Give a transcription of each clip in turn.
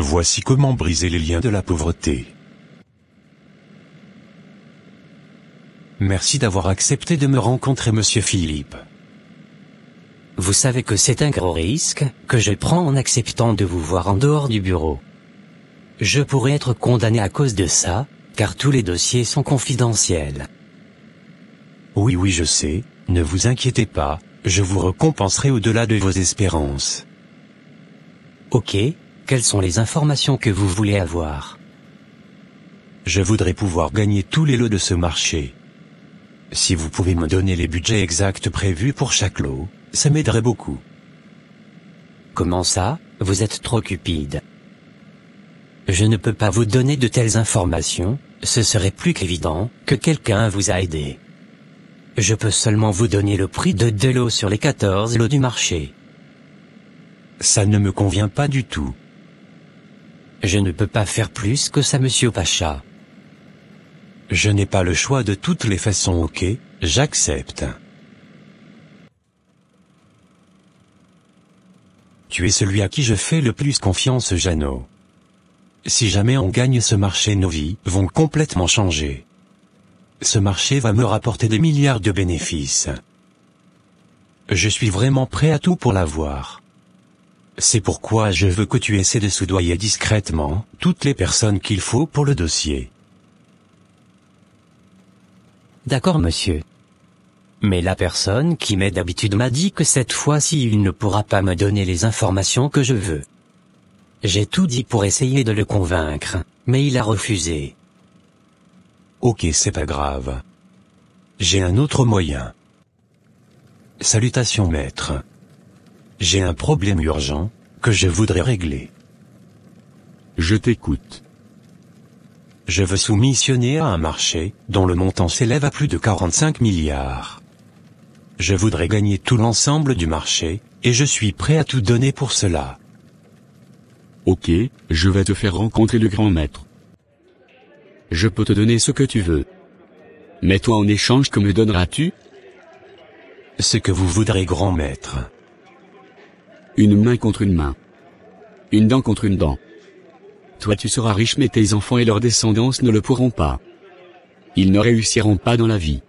Voici comment briser les liens de la pauvreté. Merci d'avoir accepté de me rencontrer, monsieur Philippe. Vous savez que c'est un gros risque que je prends en acceptant de vous voir en dehors du bureau. Je pourrais être condamné à cause de ça, car tous les dossiers sont confidentiels. Oui, je sais, ne vous inquiétez pas, je vous récompenserai au-delà de vos espérances. Ok, quelles sont les informations que vous voulez avoir? Je voudrais pouvoir gagner tous les lots de ce marché. Si vous pouvez me donner les budgets exacts prévus pour chaque lot, ça m'aiderait beaucoup. Comment ça, vous êtes trop cupide? Je ne peux pas vous donner de telles informations, ce serait plus qu'évident que quelqu'un vous a aidé. Je peux seulement vous donner le prix de 2 lots sur les 14 lots du marché. Ça ne me convient pas du tout. Je ne peux pas faire plus que ça, monsieur Pacha. Je n'ai pas le choix de toutes les façons, ok, j'accepte. Tu es celui à qui je fais le plus confiance, Jeannot. Si jamais on gagne ce marché, nos vies vont complètement changer. Ce marché va me rapporter des milliards de bénéfices. Je suis vraiment prêt à tout pour l'avoir. C'est pourquoi je veux que tu essaies de soudoyer discrètement toutes les personnes qu'il faut pour le dossier. D'accord, monsieur. Mais la personne qui m'aide d'habitude m'a dit que cette fois-ci il ne pourra pas me donner les informations que je veux. J'ai tout dit pour essayer de le convaincre, mais il a refusé. Ok, c'est pas grave. J'ai un autre moyen. Salutations, maître. J'ai un problème urgent que je voudrais régler. Je t'écoute. Je veux soumissionner à un marché dont le montant s'élève à plus de 45 milliards. Je voudrais gagner tout l'ensemble du marché, et je suis prêt à tout donner pour cela. Ok, je vais te faire rencontrer le grand maître. Je peux te donner ce que tu veux. Mais toi en échange, que me donneras-tu? Ce que vous voudrez, grand maître. Une main contre une main. Une dent contre une dent. Toi tu seras riche, mais tes enfants et leurs descendants ne le pourront pas. Ils ne réussiront pas dans la vie.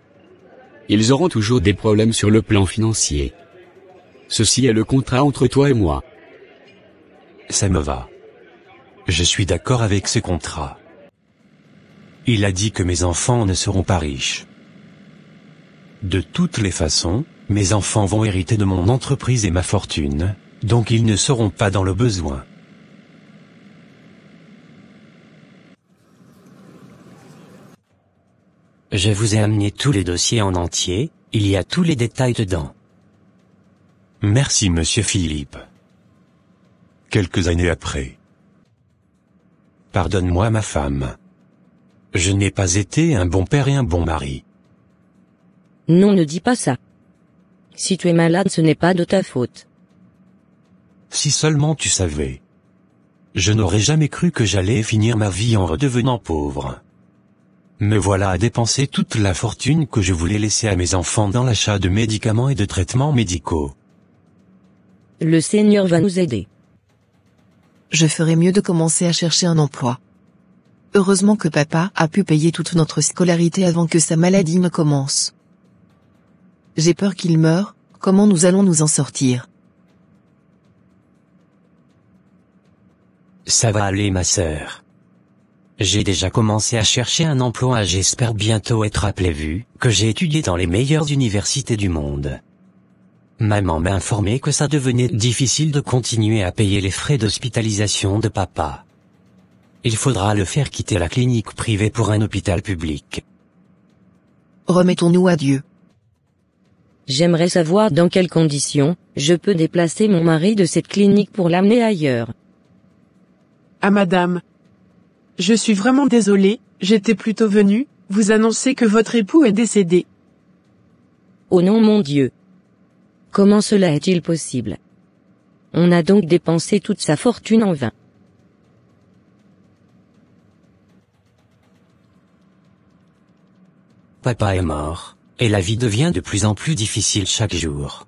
Ils auront toujours des problèmes sur le plan financier. Ceci est le contrat entre toi et moi. Ça me va. Je suis d'accord avec ce contrat. Il a dit que mes enfants ne seront pas riches. De toutes les façons, mes enfants vont hériter de mon entreprise et ma fortune, donc ils ne seront pas dans le besoin. Je vous ai amené tous les dossiers en entier, il y a tous les détails dedans. Merci, monsieur Philippe. Quelques années après. Pardonne-moi, ma femme. Je n'ai pas été un bon père et un bon mari. Non, ne dis pas ça. Si tu es malade, ce n'est pas de ta faute. Si seulement tu savais. Je n'aurais jamais cru que j'allais finir ma vie en redevenant pauvre. Me voilà à dépenser toute la fortune que je voulais laisser à mes enfants dans l'achat de médicaments et de traitements médicaux. Le Seigneur va nous aider. Je ferais mieux de commencer à chercher un emploi. Heureusement que papa a pu payer toute notre scolarité avant que sa maladie ne commence. J'ai peur qu'il meure, comment nous allons nous en sortir? Ça va aller, ma sœur. J'ai déjà commencé à chercher un emploi, j'espère bientôt être appelé vu que j'ai étudié dans les meilleures universités du monde. Maman m'a informé que ça devenait difficile de continuer à payer les frais d'hospitalisation de papa. Il faudra le faire quitter la clinique privée pour un hôpital public. Remettons-nous à Dieu. J'aimerais savoir dans quelles conditions je peux déplacer mon mari de cette clinique pour l'amener ailleurs. Ah madame. Je suis vraiment désolée, j'étais plutôt venue vous annoncer que votre époux est décédé. Oh non, mon Dieu. Comment cela est-il possible? On a donc dépensé toute sa fortune en vain. Papa est mort, et la vie devient de plus en plus difficile chaque jour.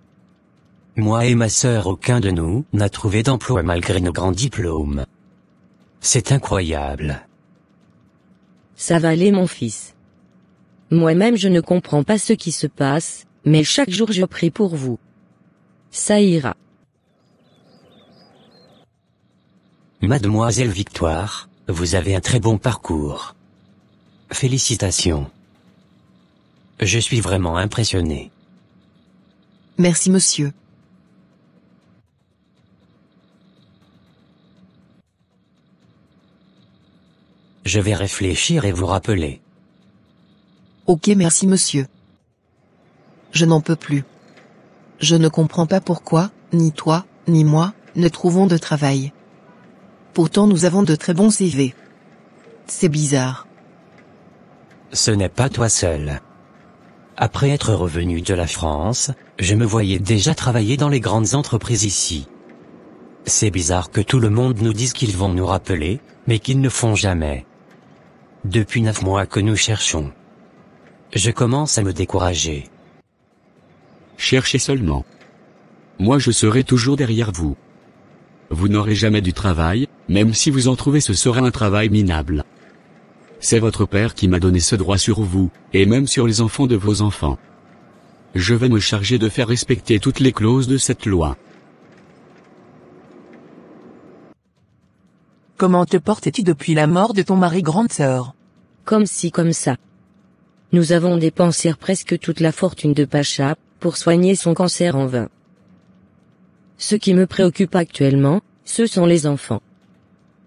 Moi et ma sœur, aucun de nous n'a trouvé d'emploi malgré nos grands diplômes. C'est incroyable. Ça va aller mon fils. Moi-même je ne comprends pas ce qui se passe, mais chaque jour je prie pour vous. Ça ira. Mademoiselle Victoire, vous avez un très bon parcours. Félicitations. Je suis vraiment impressionné. Merci monsieur. Je vais réfléchir et vous rappeler. Ok merci monsieur. Je n'en peux plus. Je ne comprends pas pourquoi, ni toi, ni moi, ne trouvons de travail. Pourtant nous avons de très bons CV. C'est bizarre. Ce n'est pas toi seul. Après être revenu de la France, je me voyais déjà travailler dans les grandes entreprises ici. C'est bizarre que tout le monde nous dise qu'ils vont nous rappeler, mais qu'ils ne font jamais. Depuis 9 mois que nous cherchons. Je commence à me décourager. Cherchez seulement. Moi je serai toujours derrière vous. Vous n'aurez jamais du travail, même si vous en trouvez ce sera un travail minable. C'est votre père qui m'a donné ce droit sur vous, et même sur les enfants de vos enfants. Je vais me charger de faire respecter toutes les clauses de cette loi. Comment te portes-tu depuis la mort de ton mari grande sœur? Comme ci comme ça. Nous avons dépensé presque toute la fortune de Pacha, pour soigner son cancer en vain. Ce qui me préoccupe actuellement, ce sont les enfants.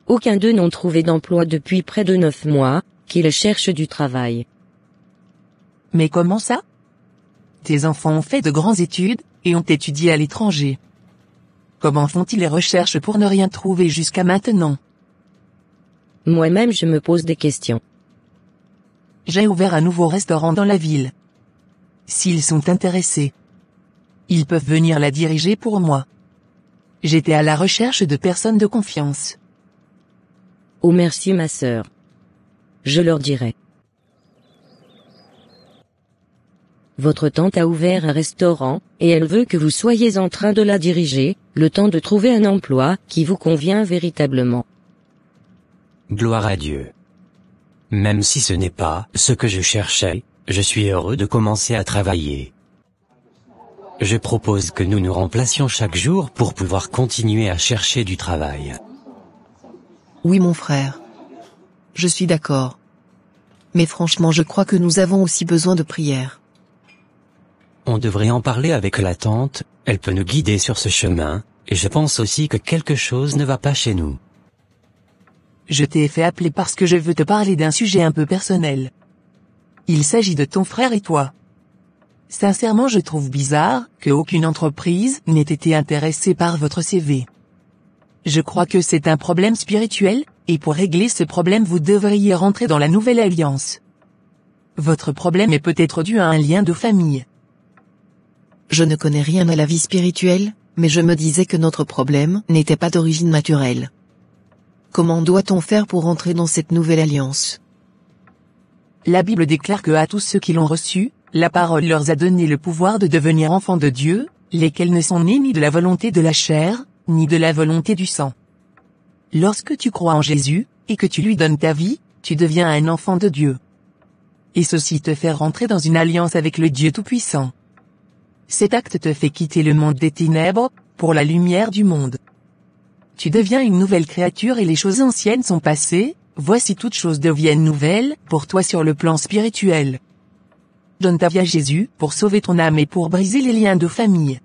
Aucun d'eux n'ont trouvé d'emploi depuis près de 9 mois, qu'ils cherchent du travail. Mais comment ça? Tes enfants ont fait de grandes études, et ont étudié à l'étranger. Comment font-ils les recherches pour ne rien trouver jusqu'à maintenant? Moi-même je me pose des questions. J'ai ouvert un nouveau restaurant dans la ville. S'ils sont intéressés, ils peuvent venir la diriger pour moi. J'étais à la recherche de personnes de confiance. Oh merci ma sœur. Je leur dirai. Votre tante a ouvert un restaurant, et elle veut que vous soyez en train de la diriger, le temps de trouver un emploi qui vous convient véritablement. Gloire à Dieu. Même si ce n'est pas ce que je cherchais, je suis heureux de commencer à travailler. Je propose que nous nous remplacions chaque jour pour pouvoir continuer à chercher du travail. Oui mon frère. Je suis d'accord. Mais franchement je crois que nous avons aussi besoin de prière. On devrait en parler avec la tante, elle peut nous guider sur ce chemin, et je pense aussi que quelque chose ne va pas chez nous. Je t'ai fait appeler parce que je veux te parler d'un sujet un peu personnel. Il s'agit de ton frère et toi. Sincèrement je trouve bizarre qu'aucune entreprise n'ait été intéressée par votre CV. Je crois que c'est un problème spirituel, et pour régler ce problème vous devriez rentrer dans la nouvelle alliance. Votre problème est peut-être dû à un lien de famille. Je ne connais rien à la vie spirituelle, mais je me disais que notre problème n'était pas d'origine naturelle. Comment doit-on faire pour entrer dans cette nouvelle alliance? La Bible déclare que à tous ceux qui l'ont reçu, la parole leur a donné le pouvoir de devenir enfants de Dieu, lesquels ne sont nés ni de la volonté de la chair, ni de la volonté du sang. Lorsque tu crois en Jésus, et que tu lui donnes ta vie, tu deviens un enfant de Dieu. Et ceci te fait rentrer dans une alliance avec le Dieu Tout-Puissant. Cet acte te fait quitter le monde des ténèbres, pour la lumière du monde. Tu deviens une nouvelle créature et les choses anciennes sont passées, voici toutes choses deviennent nouvelles, pour toi sur le plan spirituel. Donne ta vie à Jésus, pour sauver ton âme et pour briser les liens de famille.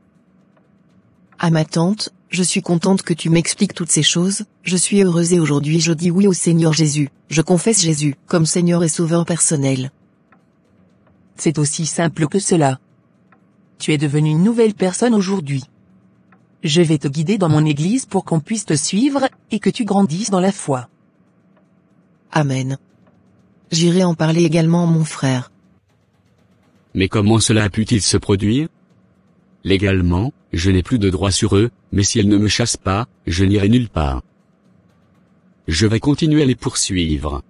À ma tante, je suis contente que tu m'expliques toutes ces choses, je suis heureuse et aujourd'hui je dis oui au Seigneur Jésus, je confesse Jésus, comme Seigneur et Sauveur personnel. C'est aussi simple que cela. Tu es devenue une nouvelle personne aujourd'hui. Je vais te guider dans mon église pour qu'on puisse te suivre, et que tu grandisses dans la foi. Amen. J'irai en parler également à mon frère. Mais comment cela a pu-t-il se produire? Légalement, je n'ai plus de droit sur eux, mais si elles ne me chassent pas, je n'irai nulle part. Je vais continuer à les poursuivre.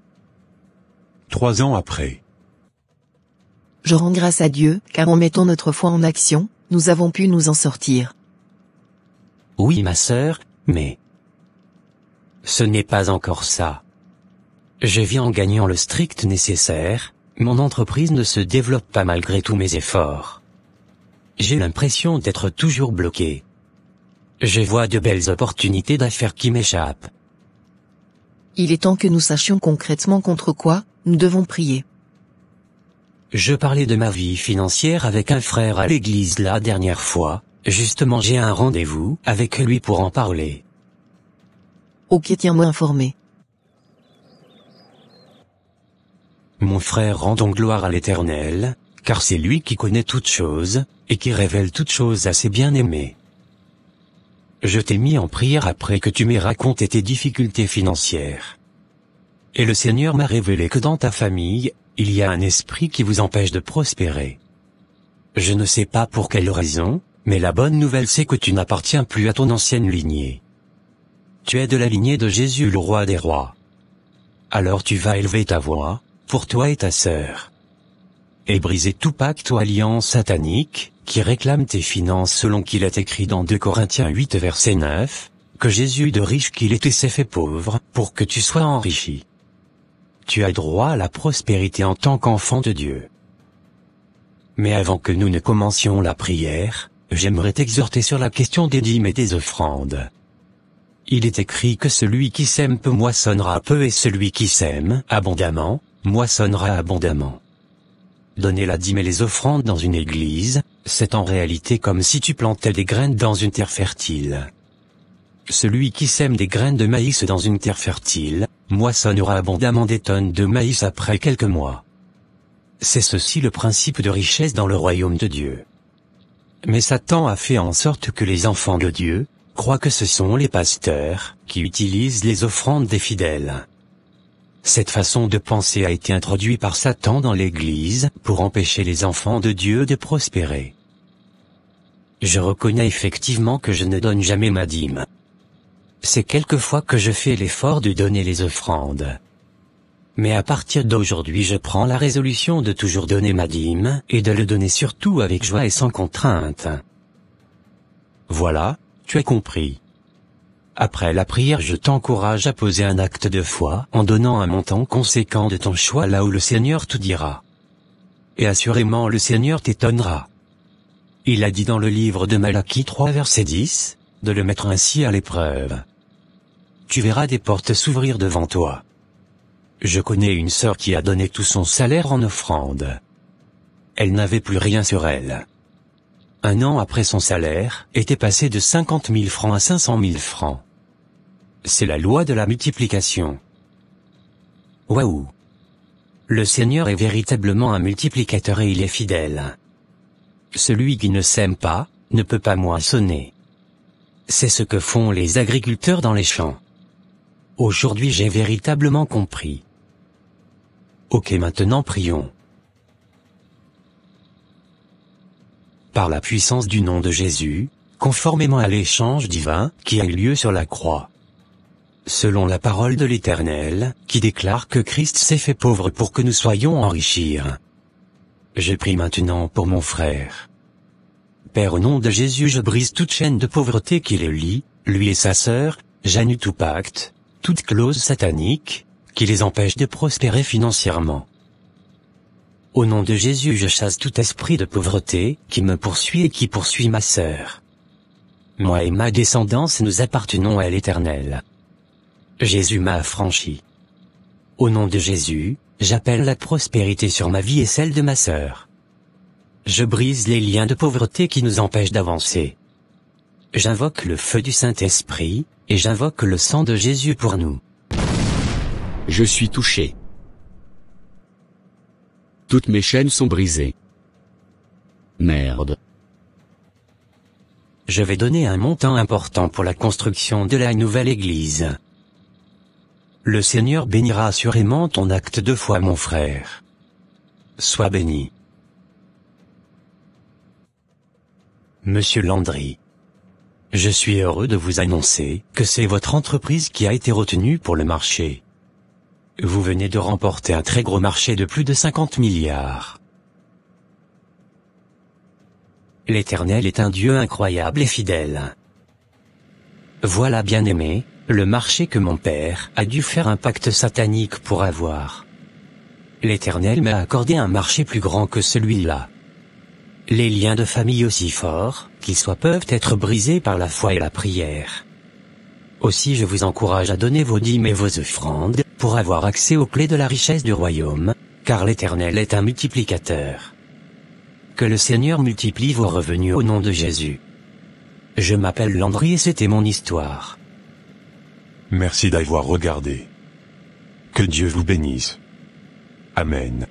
3 ans après. Je rends grâce à Dieu, car en mettant notre foi en action, nous avons pu nous en sortir. Oui ma sœur, mais... ce n'est pas encore ça. Je vis en gagnant le strict nécessaire, mon entreprise ne se développe pas malgré tous mes efforts. J'ai l'impression d'être toujours bloqué. Je vois de belles opportunités d'affaires qui m'échappent. Il est temps que nous sachions concrètement contre quoi nous devons prier. Je parlais de ma vie financière avec un frère à l'église la dernière fois, justement j'ai un rendez-vous avec lui pour en parler. Ok, tiens-moi informé. Mon frère, rendons gloire à l'Éternel, car c'est lui qui connaît toutes choses, et qui révèle toutes choses à ses bien-aimés. Je t'ai mis en prière après que tu m'aies raconté tes difficultés financières. Et le Seigneur m'a révélé que dans ta famille, il y a un esprit qui vous empêche de prospérer. Je ne sais pas pour quelle raison, mais la bonne nouvelle c'est que tu n'appartiens plus à ton ancienne lignée. Tu es de la lignée de Jésus le roi des rois. Alors tu vas élever ta voix, pour toi et ta sœur, et briser tout pacte ou alliance satanique, qui réclame tes finances selon qu'il est écrit dans 2 Corinthiens 8 verset 9, que Jésus de riche qu'il était s'est fait pauvre, pour que tu sois enrichi. Tu as droit à la prospérité en tant qu'enfant de Dieu. Mais avant que nous ne commencions la prière, j'aimerais t'exhorter sur la question des dîmes et des offrandes. Il est écrit que celui qui sème peu moissonnera peu et celui qui sème abondamment, moissonnera abondamment. Donner la dîme et les offrandes dans une église, c'est en réalité comme si tu plantais des graines dans une terre fertile. Celui qui sème des graines de maïs dans une terre fertile, moissonnera abondamment des tonnes de maïs après quelques mois. C'est ceci le principe de richesse dans le royaume de Dieu. Mais Satan a fait en sorte que les enfants de Dieu croient que ce sont les pasteurs qui utilisent les offrandes des fidèles. Cette façon de penser a été introduite par Satan dans l'Église pour empêcher les enfants de Dieu de prospérer. Je reconnais effectivement que je ne donne jamais ma dîme. C'est quelquefois que je fais l'effort de donner les offrandes. Mais à partir d'aujourd'hui je prends la résolution de toujours donner ma dîme et de le donner surtout avec joie et sans contrainte. Voilà, tu as compris. Après la prière, je t'encourage à poser un acte de foi en donnant un montant conséquent de ton choix là où le Seigneur te dira. Et assurément le Seigneur t'étonnera. Il a dit dans le livre de Malachie 3 verset 10, de le mettre ainsi à l'épreuve. Tu verras des portes s'ouvrir devant toi. Je connais une sœur qui a donné tout son salaire en offrande. Elle n'avait plus rien sur elle. 1 an après, son salaire était passé de 50 000 francs à 500 000 francs. C'est la loi de la multiplication. Waouh! Le Seigneur est véritablement un multiplicateur et il est fidèle. Celui qui ne sème pas, ne peut pas moissonner. C'est ce que font les agriculteurs dans les champs. Aujourd'hui j'ai véritablement compris. Ok, maintenant prions. Par la puissance du nom de Jésus, conformément à l'échange divin qui a eu lieu sur la croix. Selon la parole de l'Éternel, qui déclare que Christ s'est fait pauvre pour que nous soyons enrichis. Je prie maintenant pour mon frère. Père, au nom de Jésus, je brise toute chaîne de pauvreté qui les lie, lui et sa sœur, j'annule tout pacte, toute clause satanique, qui les empêche de prospérer financièrement. Au nom de Jésus, je chasse tout esprit de pauvreté qui me poursuit et qui poursuit ma sœur. Moi et ma descendance, nous appartenons à l'Éternel. Jésus m'a affranchi. Au nom de Jésus, j'appelle la prospérité sur ma vie et celle de ma sœur. Je brise les liens de pauvreté qui nous empêchent d'avancer. J'invoque le feu du Saint-Esprit, et j'invoque le sang de Jésus pour nous. Je suis touché. Toutes mes chaînes sont brisées. Merde. Je vais donner un montant important pour la construction de la nouvelle église. Le Seigneur bénira assurément ton acte de foi, mon frère. Sois béni. Monsieur Landry. Je suis heureux de vous annoncer que c'est votre entreprise qui a été retenue pour le marché. Vous venez de remporter un très gros marché de plus de 50 milliards. L'Éternel est un Dieu incroyable et fidèle. Voilà, bien-aimés, Le marché que mon père a dû faire un pacte satanique pour avoir. L'Éternel m'a accordé un marché plus grand que celui-là. Les liens de famille aussi forts qu'ils soient peuvent être brisés par la foi et la prière. Aussi je vous encourage à donner vos dîmes et vos offrandes, pour avoir accès aux clés de la richesse du royaume, car l'Éternel est un multiplicateur. Que le Seigneur multiplie vos revenus au nom de Jésus. Je m'appelle Landry et c'était mon histoire. Merci d'avoir regardé. Que Dieu vous bénisse. Amen.